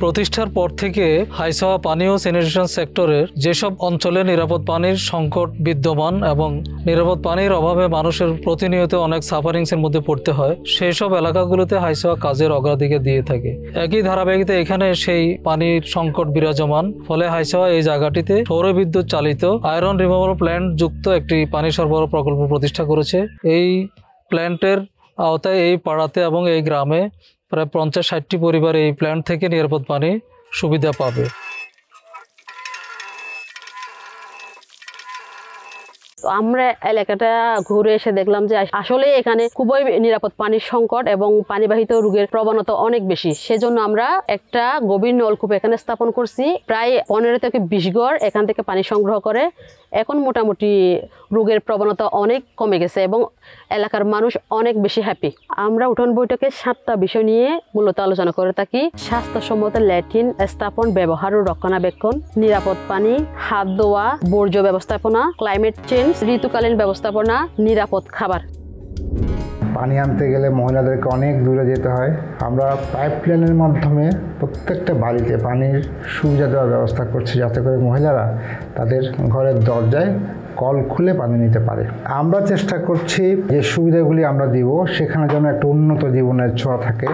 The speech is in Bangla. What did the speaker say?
প্রতিষ্ঠার পর থেকে হাইসাওয়া পানি ও স্যানিটেশন সেক্টরের যেসব অঞ্চলে নিরাপদ পানির সংকট বিদ্যমান এবং নিরাপদ পানির অভাবে মানুষের প্রতিনিয়ত অনেক সাফারিংসের মধ্যে পড়তে হয়, সেই সব এলাকাগুলোতে হাইসাওয়া কাজের অগ্রাধিকার দিয়ে থাকে। একই ধারাবাহিকতা এখানে সেই পানির সংকট বিরাজমান, ফলে হাইসাওয়া এই জায়গাটিতে সৌরবিদ্যুৎ চালিত আয়রন রিমুভাল প্ল্যান্ট যুক্ত একটি পানি সরবরাহ প্রকল্প প্রতিষ্ঠা করেছে। এই প্ল্যান্টের আওতায় এই পাড়াতে এবং এই গ্রামে প্রায় 50-60টি পরিবার এই প্ল্যান্ট থেকে নিরাপদ পানি সুবিধা পাবে। আমরা এলাকাটা ঘুরে এসে দেখলাম যে আসলে এখানে খুবই নিরাপদ পানির সংকট এবং পানিবাহিত রোগের প্রবণতা অনেক বেশি। সেজন্য আমরা একটা গভীর নলকূপ এখানে স্থাপন করছি। প্রায় 15 থেকে 20 ঘর এখান থেকে পানি সংগ্রহ করে। এখন মোটামুটি রোগের প্রবণতা অনেক কমে গেছে এবং এলাকার মানুষ অনেক বেশি হ্যাপি। আমরা উঠোন বৈঠকে 7টা বিষয় নিয়ে মূলত আলোচনা করে থাকি: স্বাস্থ্যসম্মত ল্যাট্রিন স্থাপন, ব্যবহার ও রক্ষণাবেক্ষণ, নিরাপদ পানি, হাত ধোয়া, বর্জ্য ব্যবস্থাপনা, ক্লাইমেট চেঞ্জ, ঋতুকালীন ব্যবস্থাপনা, নিরাপদ খাবার। পানি আনতে গেলে মহিলাদেরকে অনেক দূরে যেতে হয়। আমরা পাইপলাইনের মাধ্যমে প্রত্যেকটা বাড়িতে পানির সুবিধা দেওয়ার ব্যবস্থা করছি, যাতে করে মহিলারা তাদের ঘরের দরজায় কল খুলে পানি নিতে পারে। আমরা চেষ্টা করছি যে সুবিধাগুলি আমরা দিব সেখানে যেন একটা উন্নত জীবনের ছোঁয়া থাকে।